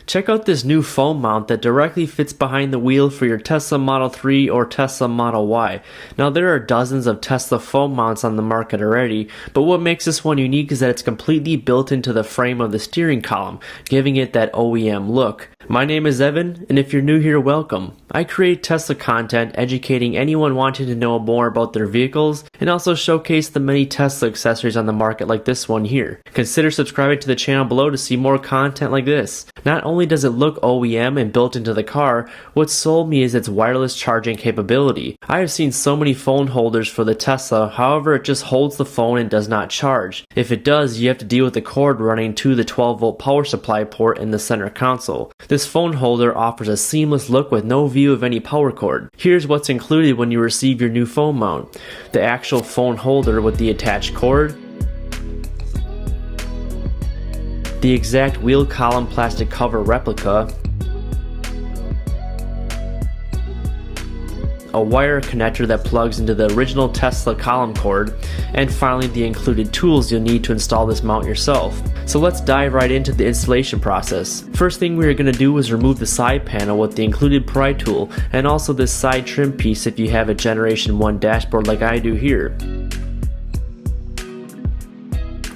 Check out this new phone mount that directly fits behind the wheel for your Tesla Model 3 or Tesla Model Y. Now there are dozens of Tesla phone mounts on the market already, but what makes this one unique is that it's completely built into the frame of the steering column, giving it that OEM look. My name is Evan, and if you're new here, welcome. I create Tesla content educating anyone wanting to know more about their vehicles, and also showcase the many Tesla accessories on the market like this one here. Consider subscribing to the channel below to see more content like this. Not only does it look OEM and built into the car, what sold me is its wireless charging capability. I have seen so many phone holders for the Tesla, however it just holds the phone and does not charge. If it does, you have to deal with the cord running to the 12-volt power supply port in the center console. This phone holder offers a seamless look with no view of any power cord. Here's what's included when you receive your new phone mount. The actual phone holder with the attached cord, the exact wheel column plastic cover replica, a wire connector that plugs into the original Tesla column cord, and finally the included tools you'll need to install this mount yourself. So let's dive right into the installation process. First thing we are going to do is remove the side panel with the included pry tool, and also this side trim piece if you have a Generation 1 dashboard like I do here.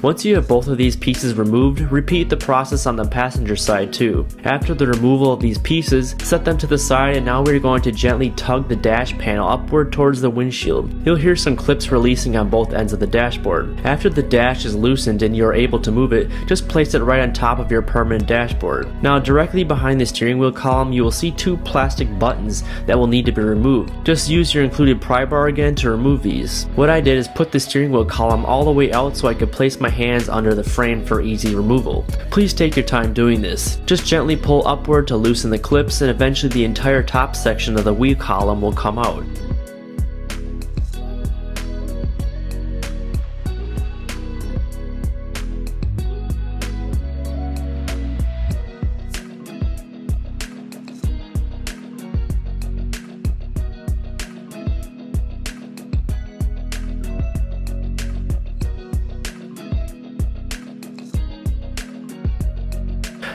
Once you have both of these pieces removed, repeat the process on the passenger side too. After the removal of these pieces, set them to the side, and now we're going to gently tug the dash panel upward towards the windshield. You'll hear some clips releasing on both ends of the dashboard. After the dash is loosened and you're able to move it, just place it right on top of your permanent dashboard. Now directly behind the steering wheel column, you will see two plastic buttons that will need to be removed. Just use your included pry bar again to remove these. What I did is put the steering wheel column all the way out so I could place my hands under the frame for easy removal. Please take your time doing this. Just gently pull upward to loosen the clips, and eventually the entire top section of the wheel column will come out.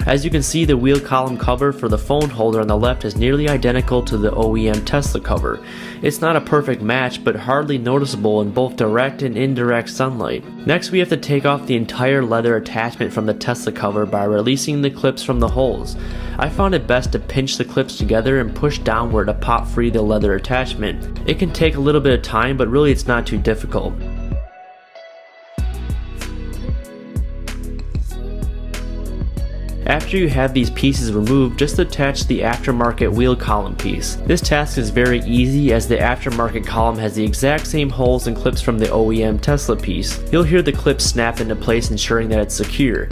As you can see, the wheel column cover for the phone holder on the left is nearly identical to the OEM Tesla cover. It's not a perfect match, but hardly noticeable in both direct and indirect sunlight. Next, we have to take off the entire leather attachment from the Tesla cover by releasing the clips from the holes. I found it best to pinch the clips together and push downward to pop free the leather attachment. It can take a little bit of time, but really it's not too difficult. After you have these pieces removed, just attach the aftermarket wheel column piece. This task is very easy as the aftermarket column has the exact same holes and clips from the OEM Tesla piece. You'll hear the clips snap into place, ensuring that it's secure.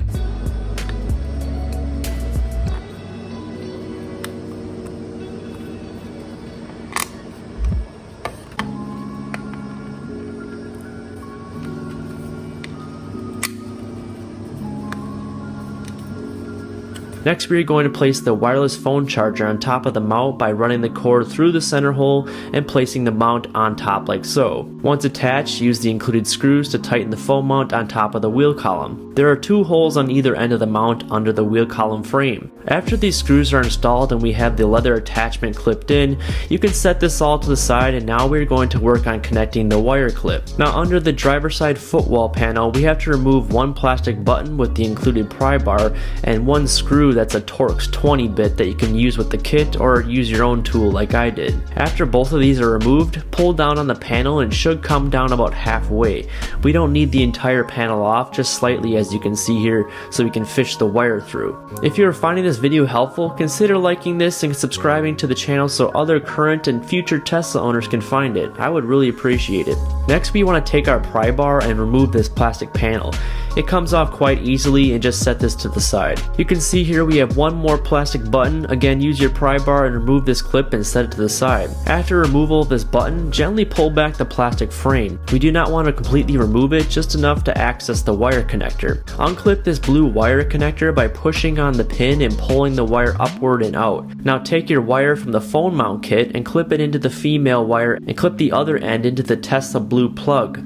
Next, we are going to place the wireless phone charger on top of the mount by running the cord through the center hole and placing the mount on top like so. Once attached, use the included screws to tighten the phone mount on top of the wheel column. There are two holes on either end of the mount under the wheel column frame. After these screws are installed and we have the leather attachment clipped in, you can set this all to the side, and now we're going to work on connecting the wire clip. Now under the driver's side footwell panel, we have to remove one plastic button with the included pry bar and one screw that's a Torx 20 bit that you can use with the kit or use your own tool like I did. After both of these are removed, pull down on the panel and it should come down about halfway. We don't need the entire panel off, just slightly as you can see here, so we can fish the wire through. If you are finding this video helpful, consider liking this and subscribing to the channel so other current and future Tesla owners can find it. I would really appreciate it. Next, we want to take our pry bar and remove this plastic panel. It comes off quite easily, and just set this to the side. You can see here we have one more plastic button. Again, use your pry bar and remove this clip and set it to the side. After removal of this button, gently pull back the plastic frame. We do not want to completely remove it, just enough to access the wire connector. Unclip this blue wire connector by pushing on the pin and pulling the wire upward and out. Now take your wire from the phone mount kit and clip it into the female wire and clip the other end into the Tesla blue plug.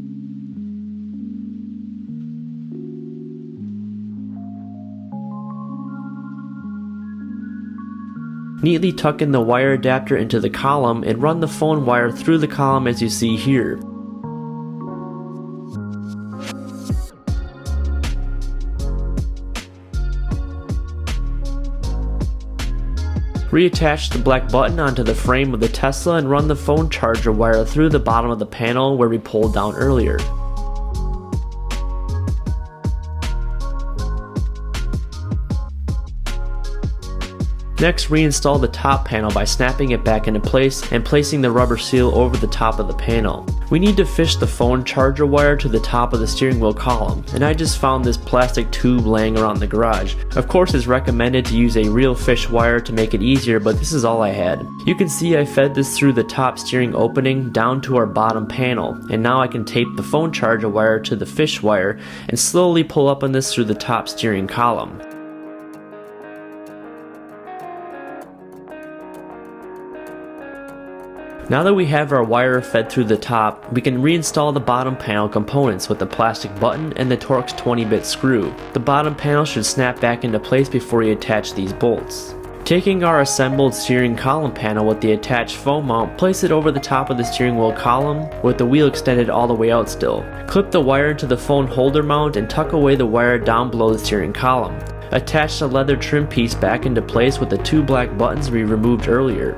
Neatly tuck in the wire adapter into the column and run the phone wire through the column as you see here. Reattach the black button onto the frame of the Tesla and run the phone charger wire through the bottom of the panel where we pulled down earlier. Next, reinstall the top panel by snapping it back into place and placing the rubber seal over the top of the panel. We need to fish the phone charger wire to the top of the steering wheel column, and I just found this plastic tube laying around the garage. Of course, it's recommended to use a real fish wire to make it easier, but this is all I had. You can see I fed this through the top steering opening down to our bottom panel, and now I can tape the phone charger wire to the fish wire and slowly pull up on this through the top steering column. Now that we have our wire fed through the top, we can reinstall the bottom panel components with the plastic button and the Torx 20-bit screw. The bottom panel should snap back into place before you attach these bolts. Taking our assembled steering column panel with the attached phone mount, place it over the top of the steering wheel column with the wheel extended all the way out still. Clip the wire into the phone holder mount and tuck away the wire down below the steering column. Attach the leather trim piece back into place with the two black buttons we removed earlier.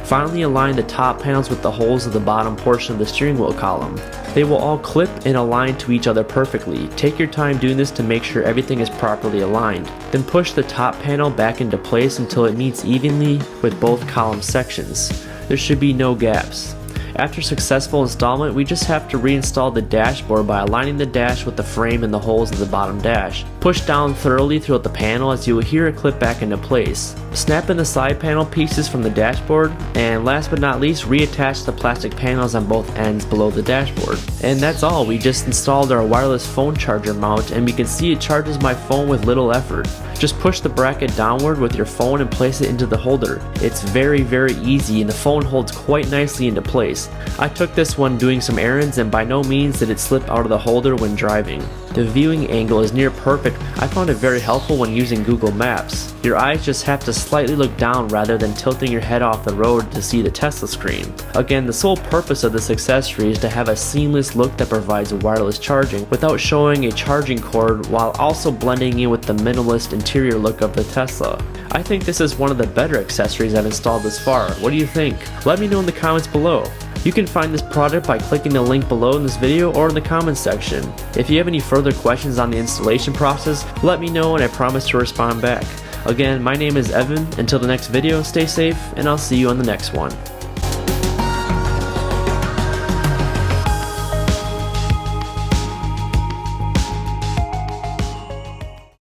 Finally, align the top panels with the holes of the bottom portion of the steering wheel column. They will all clip and align to each other perfectly. Take your time doing this to make sure everything is properly aligned. Then push the top panel back into place until it meets evenly with both column sections. There should be no gaps. After successful installment, we just have to reinstall the dashboard by aligning the dash with the frame and the holes of the bottom dash. Push down thoroughly throughout the panel as you will hear it clip back into place. Snap in the side panel pieces from the dashboard, and last but not least, reattach the plastic panels on both ends below the dashboard. And that's all. We just installed our wireless phone charger mount, and we can see it charges my phone with little effort. Just push the bracket downward with your phone and place it into the holder. It's very easy, and the phone holds quite nicely into place. I took this one doing some errands, and by no means did it slip out of the holder when driving. The viewing angle is near perfect. I found it very helpful when using Google Maps. Your eyes just have to slightly look down rather than tilting your head off the road to see the Tesla screen. Again, the sole purpose of this accessory is to have a seamless look that provides wireless charging without showing a charging cord, while also blending in with the minimalist interior look of the Tesla. I think this is one of the better accessories I've installed this far. What do you think? Let me know in the comments below. You can find this product by clicking the link below in this video or in the comments section. If you have any further questions on the installation process, let me know and I promise to respond back. Again, my name is Evan. Until the next video, stay safe and I'll see you on the next one.